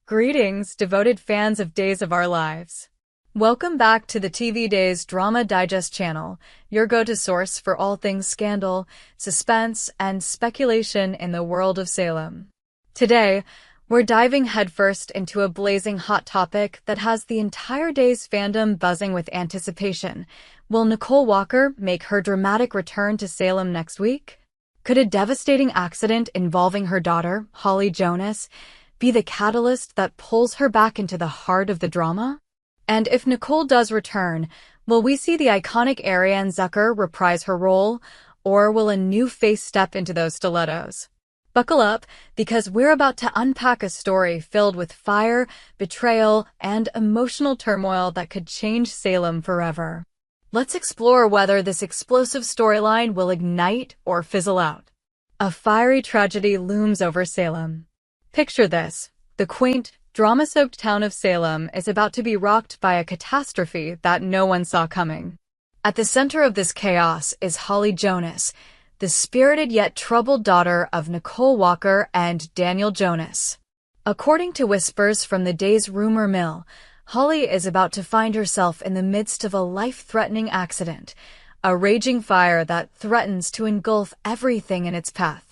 Greetings, devoted fans of Days of Our Lives. Welcome back to the TV Days Drama Digest channel, your go-to source for all things scandal, suspense, and speculation in the world of Salem. Today, we're diving headfirst into a blazing hot topic that has the entire Days fandom buzzing with anticipation. Will Nicole Walker make her dramatic return to Salem next week? Could a devastating accident involving her daughter, Holly Jonas, be the catalyst that pulls her back into the heart of the drama? And if Nicole does return, will we see the iconic Ariane Zucker reprise her role, or will a new face step into those stilettos? Buckle up, because we're about to unpack a story filled with fire, betrayal, and emotional turmoil that could change Salem forever. Let's explore whether this explosive storyline will ignite or fizzle out. A fiery tragedy looms over Salem. Picture this. The quaint, drama-soaked town of Salem is about to be rocked by a catastrophe that no one saw coming. At the center of this chaos is Holly Jonas, the spirited yet troubled daughter of Nicole Walker and Daniel Jonas. According to whispers from the Days rumor mill, Holly is about to find herself in the midst of a life-threatening accident, a raging fire that threatens to engulf everything in its path.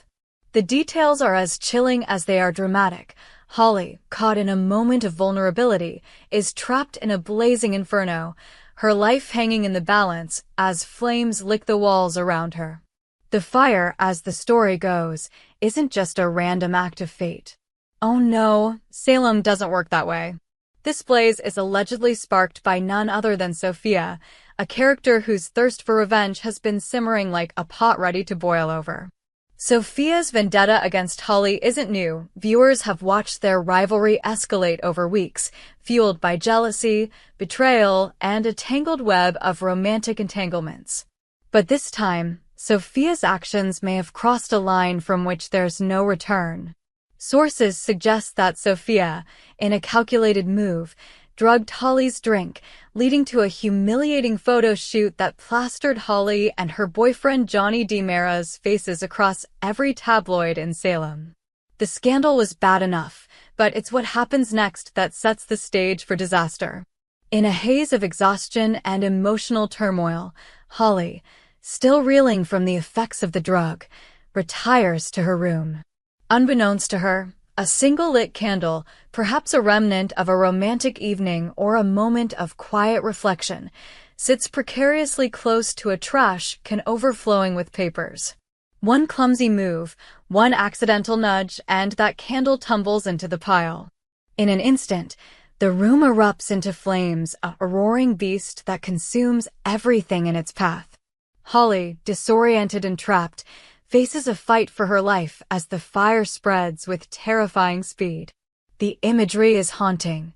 The details are as chilling as they are dramatic. Holly, caught in a moment of vulnerability, is trapped in a blazing inferno, her life hanging in the balance as flames lick the walls around her. The fire, as the story goes, isn't just a random act of fate. Oh no, Salem doesn't work that way. This blaze is allegedly sparked by none other than Sophia, a character whose thirst for revenge has been simmering like a pot ready to boil over. Sophia's vendetta against Holly isn't new. Viewers have watched their rivalry escalate over weeks, fueled by jealousy, betrayal, and a tangled web of romantic entanglements. But this time, Sophia's actions may have crossed a line from which there's no return. Sources suggest that Sophia, in a calculated move, drugged Holly's drink, leading to a humiliating photo shoot that plastered Holly and her boyfriend Johnny DiMera's faces across every tabloid in Salem. The scandal was bad enough, but it's what happens next that sets the stage for disaster. In a haze of exhaustion and emotional turmoil, Holly, still reeling from the effects of the drug, retires to her room. Unbeknownst to her, a single lit candle, perhaps a remnant of a romantic evening or a moment of quiet reflection, sits precariously close to a trash can overflowing with papers. One clumsy move, one accidental nudge, and that candle tumbles into the pile. In an instant, the room erupts into flames, a roaring beast that consumes everything in its path. Holly, disoriented and trapped, faces a fight for her life as the fire spreads with terrifying speed. The imagery is haunting.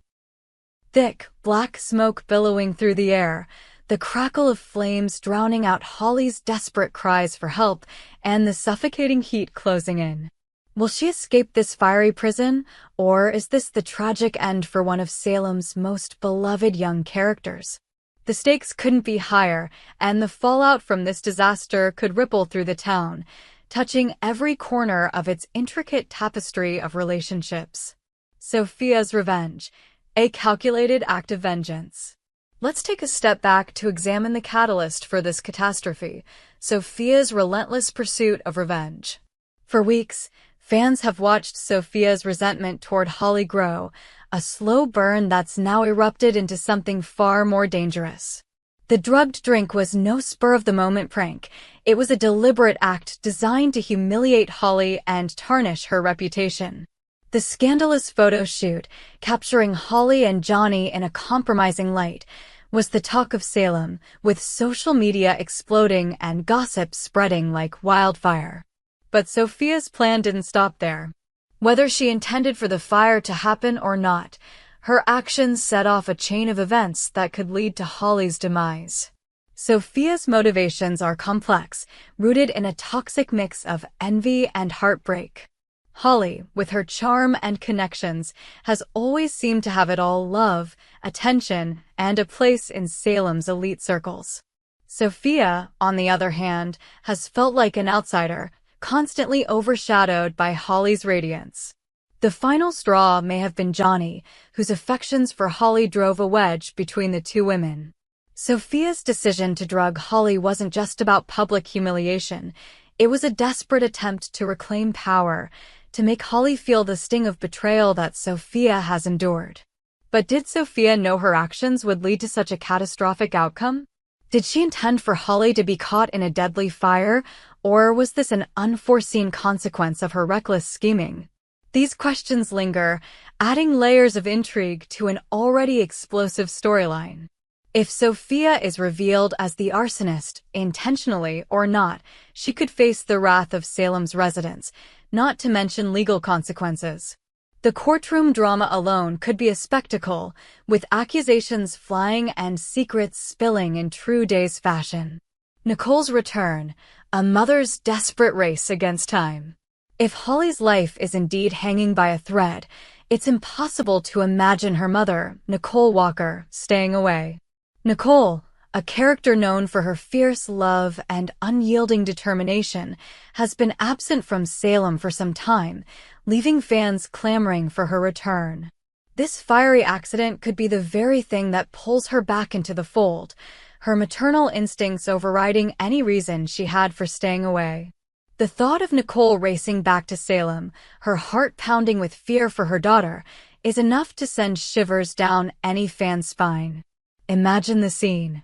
Thick, black smoke billowing through the air, the crackle of flames drowning out Holly's desperate cries for help, and the suffocating heat closing in. Will she escape this fiery prison, or is this the tragic end for one of Salem's most beloved young characters? The stakes couldn't be higher, and the fallout from this disaster could ripple through the town, touching every corner of its intricate tapestry of relationships. Sophia's revenge, a calculated act of vengeance. Let's take a step back to examine the catalyst for this catastrophe, Sophia's relentless pursuit of revenge. For weeks, fans have watched Sophia's resentment toward Holly grow, a slow burn that's now erupted into something far more dangerous. The drugged drink was no spur-of-the-moment prank. It was a deliberate act designed to humiliate Holly and tarnish her reputation. The scandalous photo shoot, capturing Holly and Johnny in a compromising light, was the talk of Salem, with social media exploding and gossip spreading like wildfire. But Sophia's plan didn't stop there. Whether she intended for the fire to happen or not, her actions set off a chain of events that could lead to Holly's demise. Sophia's motivations are complex, rooted in a toxic mix of envy and heartbreak. Holly, with her charm and connections, has always seemed to have it all: love, attention, and a place in Salem's elite circles. Sophia, on the other hand, has felt like an outsider, constantly overshadowed by Holly's radiance. The final straw may have been Johnny, whose affections for Holly drove a wedge between the two women. Sophia's decision to drug Holly wasn't just about public humiliation. It was a desperate attempt to reclaim power, to make Holly feel the sting of betrayal that Sophia has endured. But did Sophia know her actions would lead to such a catastrophic outcome? Did she intend for Holly to be caught in a deadly fire, or was this an unforeseen consequence of her reckless scheming? These questions linger, adding layers of intrigue to an already explosive storyline. If Sophia is revealed as the arsonist, intentionally or not, she could face the wrath of Salem's residents, not to mention legal consequences. The courtroom drama alone could be a spectacle, with accusations flying and secrets spilling in true Days fashion. Nicole's return, a mother's desperate race against time. If Holly's life is indeed hanging by a thread, it's impossible to imagine her mother, Nicole Walker, staying away. Nicole, a character known for her fierce love and unyielding determination, has been absent from Salem for some time, leaving fans clamoring for her return. This fiery accident could be the very thing that pulls her back into the fold, her maternal instincts overriding any reason she had for staying away. The thought of Nicole racing back to Salem, her heart pounding with fear for her daughter, is enough to send shivers down any fan's spine. Imagine the scene.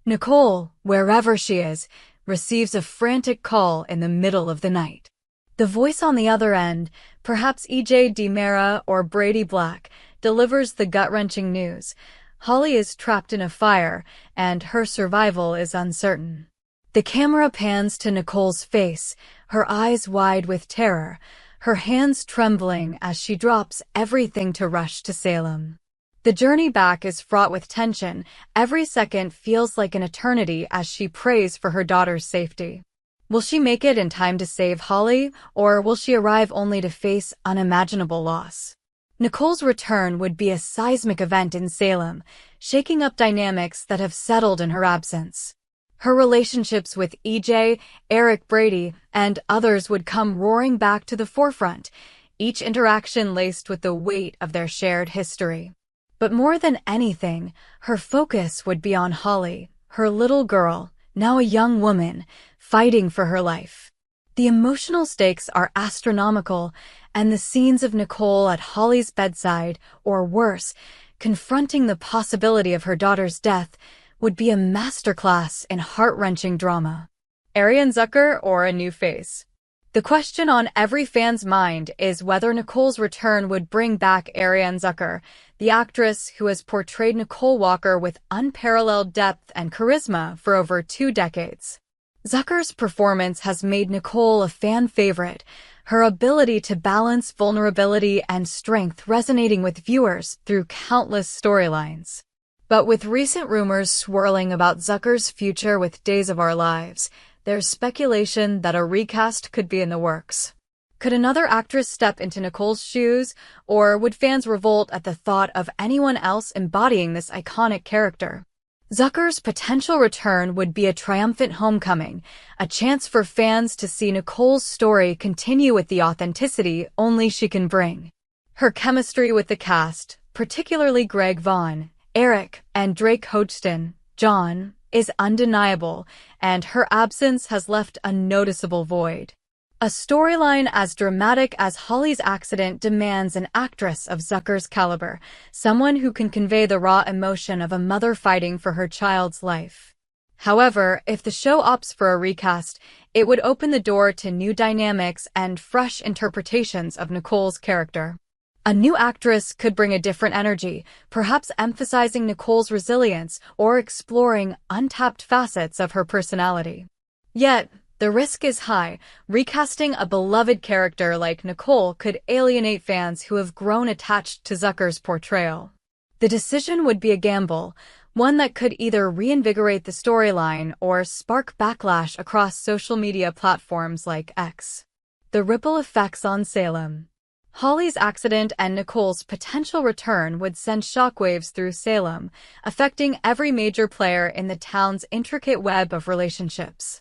Nicole, wherever she is, receives a frantic call in the middle of the night. The voice on the other end, perhaps E.J. DiMera or Brady Black, delivers the gut-wrenching news. Holly is trapped in a fire, and her survival is uncertain. The camera pans to Nicole's face, her eyes wide with terror, her hands trembling as she drops everything to rush to Salem. The journey back is fraught with tension. Every second feels like an eternity as she prays for her daughter's safety. Will she make it in time to save Holly, or will she arrive only to face unimaginable loss? Nicole's return would be a seismic event in Salem, shaking up dynamics that have settled in her absence. Her relationships with EJ, Eric Brady, and others would come roaring back to the forefront, each interaction laced with the weight of their shared history. But more than anything, her focus would be on Holly, her little girl, now a young woman, fighting for her life. The emotional stakes are astronomical, and the scenes of Nicole at Holly's bedside, or worse, confronting the possibility of her daughter's death, would be a masterclass in heart-wrenching drama. Ariane Zucker or a new face? The question on every fan's mind is whether Nicole's return would bring back Ariane Zucker, the actress who has portrayed Nicole Walker with unparalleled depth and charisma for over 2 decades. Zucker's performance has made Nicole a fan favorite, her ability to balance vulnerability and strength resonating with viewers through countless storylines. But with recent rumors swirling about Zucker's future with Days of Our Lives, there's speculation that a recast could be in the works. Could another actress step into Nicole's shoes, or would fans revolt at the thought of anyone else embodying this iconic character? Zucker's potential return would be a triumphant homecoming, a chance for fans to see Nicole's story continue with the authenticity only she can bring. Her chemistry with the cast, particularly Greg Vaughn, Eric, and Drake Hodgson, John, is undeniable, and her absence has left a noticeable void. A storyline as dramatic as Holly's accident demands an actress of Zucker's caliber, someone who can convey the raw emotion of a mother fighting for her child's life. However, if the show opts for a recast, it would open the door to new dynamics and fresh interpretations of Nicole's character. A new actress could bring a different energy, perhaps emphasizing Nicole's resilience or exploring untapped facets of her personality. Yet, the risk is high. Recasting a beloved character like Nicole could alienate fans who have grown attached to Zucker's portrayal. The decision would be a gamble, one that could either reinvigorate the storyline or spark backlash across social media platforms like X. The ripple effects on Salem. Holly's accident and Nicole's potential return would send shockwaves through Salem, affecting every major player in the town's intricate web of relationships.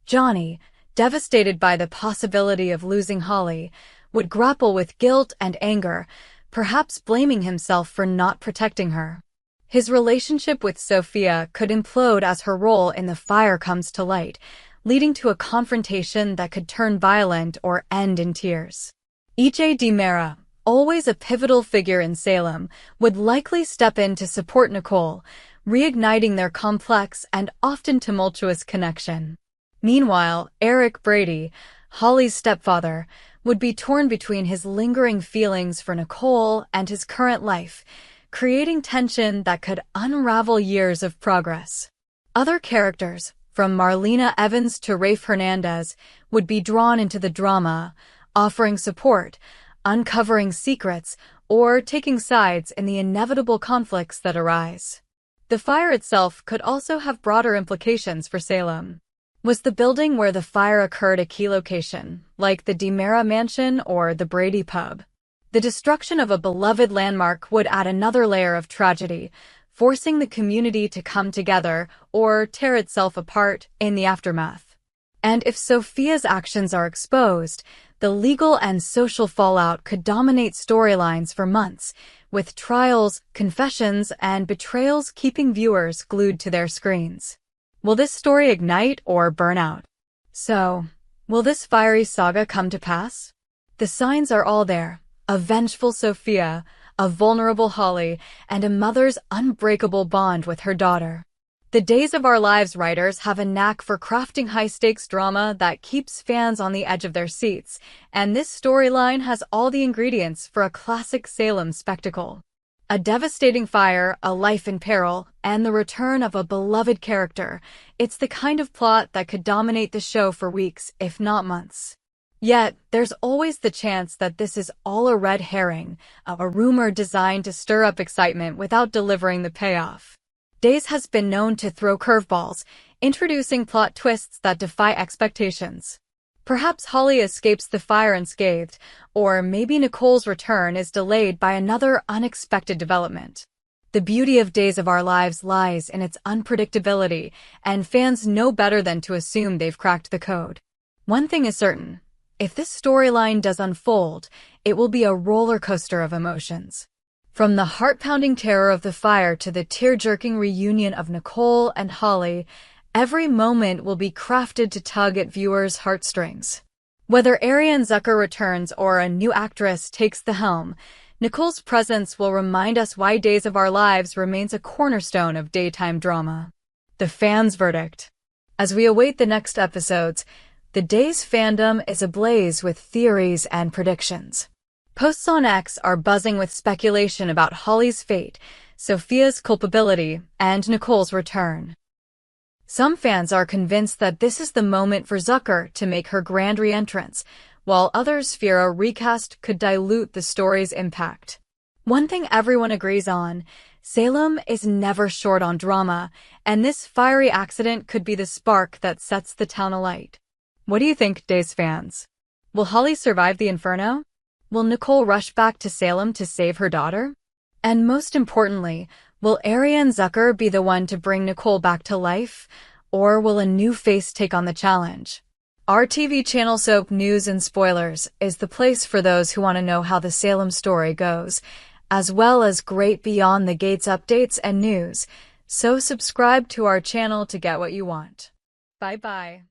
Johnny, devastated by the possibility of losing Holly, would grapple with guilt and anger, perhaps blaming himself for not protecting her. His relationship with Sophia could implode as her role in the fire comes to light, leading to a confrontation that could turn violent or end in tears. Iche di Mera, always a pivotal figure in Salem, would likely step in to support Nicole, reigniting their complex and often tumultuous connection. Meanwhile, Eric Brady, Holly's stepfather, would be torn between his lingering feelings for Nicole and his current life, creating tension that could unravel years of progress. Other characters, from Marlena Evans to Rafe Hernandez, would be drawn into the drama, offering support, uncovering secrets, or taking sides in the inevitable conflicts that arise. The fire itself could also have broader implications for Salem. Was the building where the fire occurred a key location, like the Di Mera mansion or the Brady pub? The destruction of a beloved landmark would add another layer of tragedy, forcing the community to come together or tear itself apart in the aftermath. And if Sophia's actions are exposed, the legal and social fallout could dominate storylines for months, with trials, confessions, and betrayals keeping viewers glued to their screens. Will this story ignite or burn out? So, will this fiery saga come to pass? The signs are all there: a vengeful Sophia, a vulnerable Holly, and a mother's unbreakable bond with her daughter. The Days of Our Lives writers have a knack for crafting high-stakes drama that keeps fans on the edge of their seats, and this storyline has all the ingredients for a classic Salem spectacle. A devastating fire, a life in peril, and the return of a beloved character. It's the kind of plot that could dominate the show for weeks, if not months. Yet, there's always the chance that this is all a red herring, a rumor designed to stir up excitement without delivering the payoff. Days has been known to throw curveballs, introducing plot twists that defy expectations. Perhaps Holly escapes the fire unscathed, or maybe Nicole's return is delayed by another unexpected development. The beauty of Days of Our Lives lies in its unpredictability, and fans know better than to assume they've cracked the code. One thing is certain: if this storyline does unfold, it will be a roller coaster of emotions. From the heart-pounding terror of the fire to the tear-jerking reunion of Nicole and Holly, every moment will be crafted to tug at viewers' heartstrings. Whether Ariane Zucker returns or a new actress takes the helm, Nicole's presence will remind us why Days of Our Lives remains a cornerstone of daytime drama. The fans' verdict. As we await the next episodes, the Days fandom is ablaze with theories and predictions. Posts on X are buzzing with speculation about Holly's fate, Sophia's culpability, and Nicole's return. Some fans are convinced that this is the moment for Zucker to make her grand re-entrance, while others fear a recast could dilute the story's impact. One thing everyone agrees on: Salem is never short on drama, and this fiery accident could be the spark that sets the town alight. What do you think, Days fans? Will Holly survive the inferno? Will Nicole rush back to Salem to save her daughter? And most importantly, will Ariane Zucker be the one to bring Nicole back to life, or will a new face take on the challenge? Our TV channel Soap News and Spoilers is the place for those who want to know how the Salem story goes, as well as great Beyond the Gates updates and news, so subscribe to our channel to get what you want. Bye-bye.